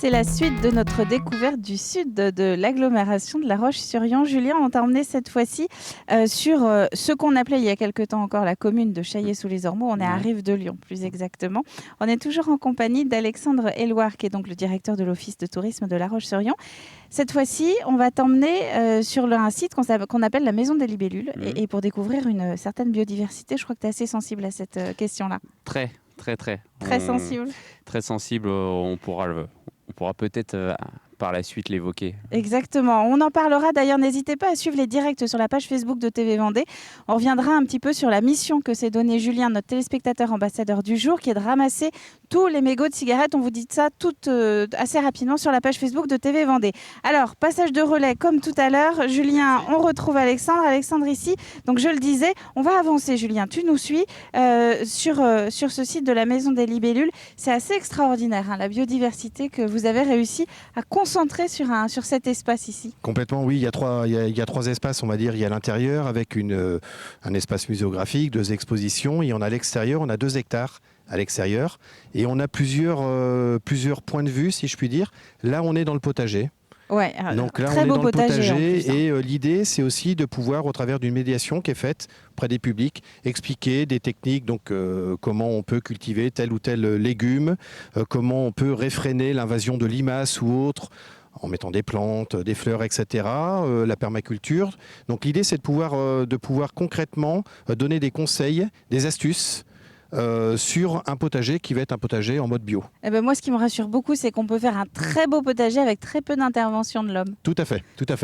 C'est la suite de notre découverte du sud de l'agglomération de La Roche-sur-Yon. Julien, on t'a emmené cette fois-ci sur ce qu'on appelait il y a quelque temps encore la commune de Chaillé-sous-les-Ormeaux. On est à Rive-de-Lyon, plus exactement. On est toujours en compagnie d'Alexandre Éloire, qui est donc le directeur de l'Office de tourisme de La Roche-sur-Yon. Cette fois-ci, on va t'emmener sur un site qu'on appelle la Maison des Libellules et pour découvrir une certaine biodiversité. Je crois que tu es assez sensible à cette question-là. Très. Sensible. Très sensible, on pourra peut-être par la suite l'évoquer. Exactement. On en parlera d'ailleurs. N'hésitez pas à suivre les directs sur la page Facebook de TV Vendée. On reviendra un petit peu sur la mission que s'est donnée Julien, notre téléspectateur ambassadeur du jour, qui est de ramasser tous les mégots de cigarettes. On vous dit ça tout assez rapidement sur la page Facebook de TV Vendée. Alors, passage de relais comme tout à l'heure. Julien, on retrouve Alexandre. Alexandre ici. Donc, je le disais, on va avancer, Julien. Tu nous suis sur ce site de la Maison des Libellules. C'est assez extraordinaire, hein, la biodiversité que vous avez réussi à concentrer sur cet espace ici. Complètement, oui. Il y a trois espaces, on va dire. Il y a l'intérieur avec un espace muséographique, 2 expositions. Et on a l'extérieur, on a 2 hectares à l'extérieur. Et on a plusieurs points de vue, si je puis dire. Là, on est dans le potager. Ouais, donc là, très on est beau dans le potager. Et l'idée, c'est aussi de pouvoir, au travers d'une médiation qui est faite auprès des publics, expliquer des techniques, donc comment on peut cultiver tel ou tel légume, comment on peut réfréner l'invasion de limaces ou autres, en mettant des plantes, des fleurs, etc., la permaculture. Donc l'idée, c'est de pouvoir concrètement donner des conseils, des astuces, sur un potager qui va être un potager en mode bio. Eh ben moi, ce qui me rassure beaucoup, c'est qu'on peut faire un très beau potager avec très peu d'intervention de l'homme. Tout à fait.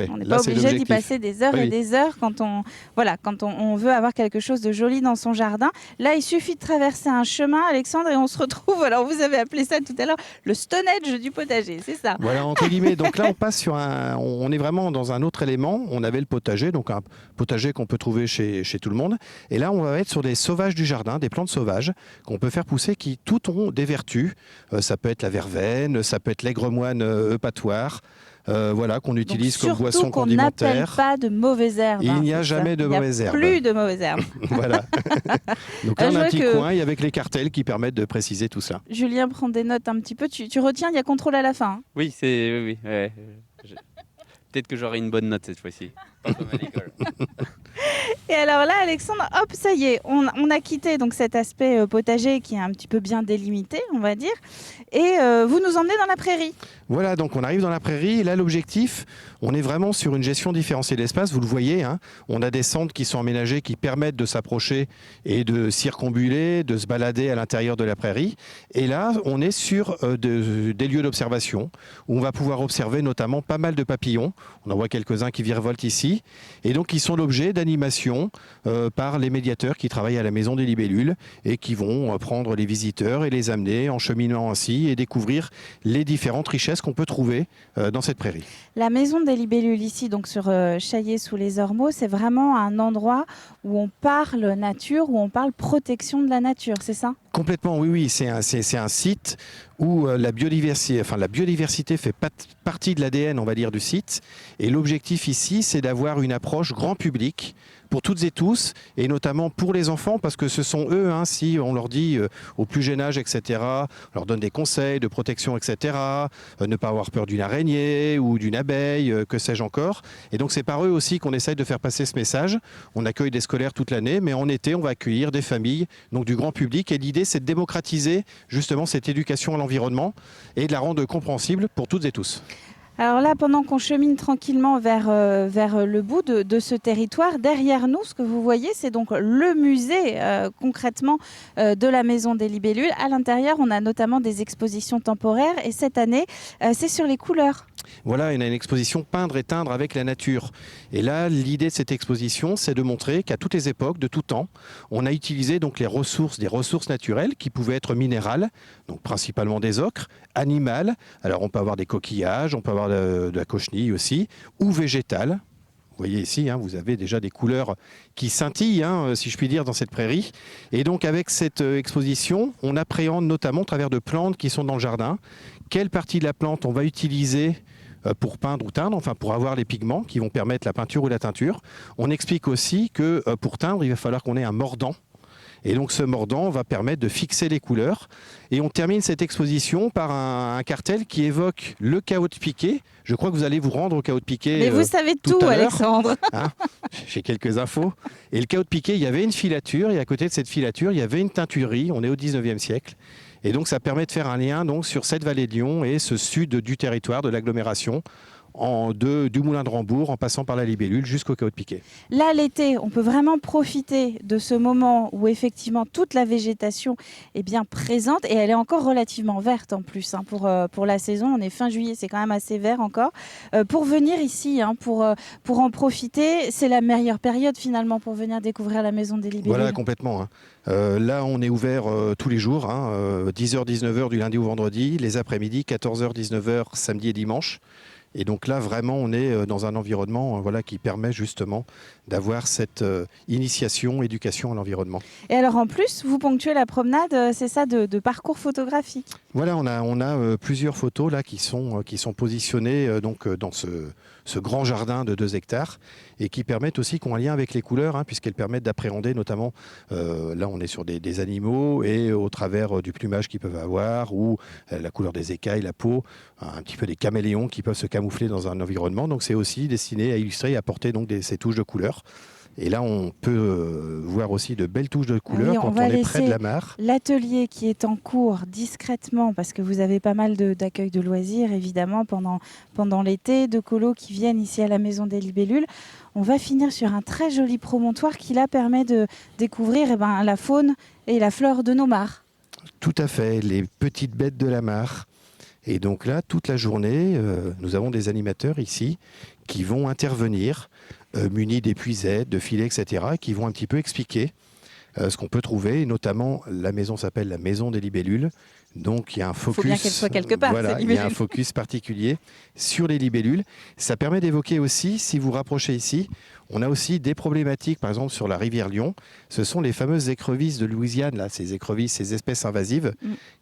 On n'est pas obligé d'y passer des heures et des heures quand on veut avoir quelque chose de joli dans son jardin. Là, il suffit de traverser un chemin, Alexandre, et on se retrouve, alors vous avez appelé ça tout à l'heure, le Stonehenge du potager, c'est ça? Voilà, entre guillemets. Donc là, on passe on est vraiment dans un autre élément. On avait le potager, donc un potager qu'on peut trouver chez tout le monde. Et là, on va être sur des sauvages du jardin, des plantes sauvages qu'on peut faire pousser qui toutes ont des vertus. Ça peut être la verveine, ça peut être l'aigremoine eupatoire. Qu'on utilise comme boisson condimentaire. On n'appelle pas de mauvaises herbes. Il n'y a jamais de mauvaises herbes. Plus de mauvaises herbes. Voilà. Donc là, on a un petit coin et avec les cartels qui permettent de préciser tout ça. Julien prend des notes un petit peu. Tu retiens, il y a contrôle à la fin. Hein. Oui, oui. Ouais. Peut-être que j'aurai une bonne note cette fois-ci. Pas comme à l'école. Et alors là, Alexandre, hop, ça y est, on a quitté donc cet aspect potager qui est un petit peu bien délimité, on va dire. Et vous nous emmenez dans la prairie. Voilà, donc on arrive dans la prairie. Et là, l'objectif, on est vraiment sur une gestion différenciée de l'espace. Vous le voyez, hein, on a des centres qui sont aménagés qui permettent de s'approcher et de circumambuler, de se balader à l'intérieur de la prairie. Et là, on est sur des lieux d'observation où on va pouvoir observer notamment pas mal de papillons. On en voit quelques-uns qui virevoltent ici. Et donc, ils sont l'objet d'animations par les médiateurs qui travaillent à la Maison des Libellules et qui vont prendre les visiteurs et les amener en cheminant ainsi et découvrir les différentes richesses qu'on peut trouver dans cette prairie. La Maison des Libellules ici, donc sur Chaillé-sous-les-Ormeaux, c'est vraiment un endroit où on parle nature, où on parle protection de la nature, c'est ça? Complètement, oui. C'est un site où la biodiversité fait partie de l'ADN, on va dire, du site. Et l'objectif ici, c'est d'avoir une approche grand public pour toutes et tous, et notamment pour les enfants, parce que ce sont eux, hein, si on leur dit au plus jeune âge, etc., on leur donne des conseils de protection, etc., ne pas avoir peur d'une araignée ou d'une abeille, que sais-je encore. Et donc c'est par eux aussi qu'on essaye de faire passer ce message. On accueille des scolaires toute l'année, mais en été, on va accueillir des familles, donc du grand public. Et l'idée, c'est de démocratiser justement cette éducation à l'environnement et de la rendre compréhensible pour toutes et tous. Alors là, pendant qu'on chemine tranquillement vers le bout de ce territoire, derrière nous, ce que vous voyez, c'est donc le musée concrètement de la Maison des Libellules. À l'intérieur, on a notamment des expositions temporaires et cette année, c'est sur les couleurs. Voilà, il y a une exposition peindre et teindre avec la nature. Et là, l'idée de cette exposition, c'est de montrer qu'à toutes les époques, de tout temps, on a utilisé donc des ressources naturelles qui pouvaient être minérales, donc principalement des ocres, animales. Alors on peut avoir des coquillages, on peut avoir de la cochenille aussi, ou végétales. Vous voyez ici, hein, vous avez déjà des couleurs qui scintillent, hein, si je puis dire, dans cette prairie. Et donc avec cette exposition, on appréhende notamment au travers de plantes qui sont dans le jardin, quelle partie de la plante on va utiliser pour peindre ou teindre, enfin pour avoir les pigments qui vont permettre la peinture ou la teinture. On explique aussi que pour teindre, il va falloir qu'on ait un mordant. Et donc ce mordant va permettre de fixer les couleurs. Et on termine cette exposition par un cartel qui évoque le chaos de piqué. Je crois que vous allez vous rendre au chaos de piqué. Mais vous savez tout, à l'heure. Alexandre. Hein, j'ai quelques infos. Et le chaos de piqué, il y avait une filature. Et à côté de cette filature, il y avait une teinturerie. On est au 19e siècle. Et donc ça permet de faire un lien donc, sur cette vallée de Lyon et ce sud du territoire, de l'agglomération. Du Moulin de Rambourg en passant par la Libellule jusqu'au chaos de piqué. Là, l'été, on peut vraiment profiter de ce moment où effectivement toute la végétation est bien présente et elle est encore relativement verte en plus. Hein, pour la saison, on est fin juillet, c'est quand même assez vert encore. Pour venir ici, hein, pour en profiter, c'est la meilleure période finalement pour venir découvrir la maison des Libellules. Voilà, complètement. Hein. Là, on est ouvert tous les jours, 10h, 19h du lundi au vendredi, les après-midi, 14h, 19h samedi et dimanche. Et donc là, vraiment, on est dans un environnement qui permet justement d'avoir cette initiation, éducation à l'environnement. Et alors en plus, vous ponctuez la promenade, c'est ça, de parcours photographiques. Voilà, on a plusieurs photos là qui sont positionnées dans ce grand jardin de 2 hectares et qui permettent aussi qu'on a un lien avec les couleurs, puisqu'elles permettent d'appréhender notamment, là on est sur des animaux et au travers du plumage qu'ils peuvent avoir ou la couleur des écailles, la peau, un petit peu des caméléons qui peuvent se camoufler dans un environnement. Donc c'est aussi destiné à illustrer et apporter donc ces touches de couleurs. Et là, on peut voir aussi de belles touches de couleurs quand on est près de la mare. L'atelier qui est en cours discrètement, parce que vous avez pas mal d'accueil de loisirs, évidemment, pendant l'été, de colos qui viennent ici à la Maison des Libellules. On va finir sur un très joli promontoire qui, là, permet de découvrir la faune et la flore de nos mares. Tout à fait, les petites bêtes de la mare. Et donc là, toute la journée, nous avons des animateurs ici qui vont intervenir munis d'épuisettes, de filets, etc., qui vont un petit peu expliquer ce qu'on peut trouver. Et notamment, la maison s'appelle la Maison des Libellules. Donc, il y a un focus. Il faut bien qu'elle soit quelque part. Voilà, il y a un focus particulier sur les libellules. Ça permet d'évoquer aussi, si vous rapprochez ici, on a aussi des problématiques, par exemple, sur la rivière Lyon. Ce sont les fameuses écrevisses de Louisiane, là, ces écrevisses, ces espèces invasives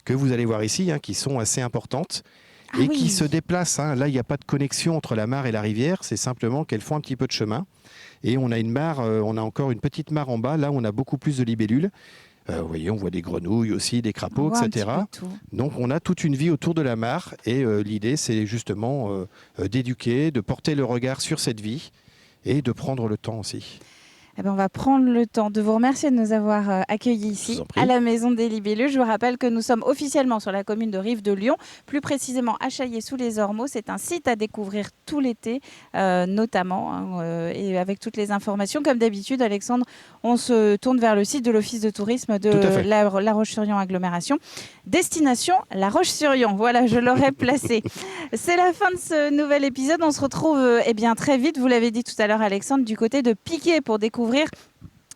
que vous allez voir ici, qui sont assez importantes. Qui se déplacent. Là, il n'y a pas de connexion entre la mare et la rivière, c'est simplement qu'elles font un petit peu de chemin. Et on a une mare, on a encore une petite mare en bas, là où on a beaucoup plus de libellules. Vous voyez, on voit des grenouilles aussi, des crapauds, etc. Donc on a toute une vie autour de la mare et l'idée, c'est justement d'éduquer, de porter le regard sur cette vie et de prendre le temps aussi. On va prendre le temps de vous remercier de nous avoir accueillis ici à la Maison des Libellules. Je vous rappelle que nous sommes officiellement sur la commune de Rive-de-Lyon, plus précisément à Chaillé-sous-les-Ormeaux. C'est un site à découvrir tout l'été, notamment, et avec toutes les informations. Comme d'habitude, Alexandre, on se tourne vers le site de l'Office de tourisme de La Roche-sur-Yon agglomération. Destination La Roche-sur-Yon. Voilà, je l'aurais placé. C'est la fin de ce nouvel épisode. On se retrouve très vite, vous l'avez dit tout à l'heure, Alexandre, du côté de Piquet pour découvrir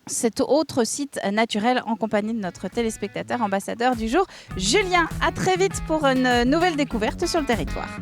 cet autre site naturel en compagnie de notre téléspectateur ambassadeur du jour, Julien. À très vite pour une nouvelle découverte sur le territoire.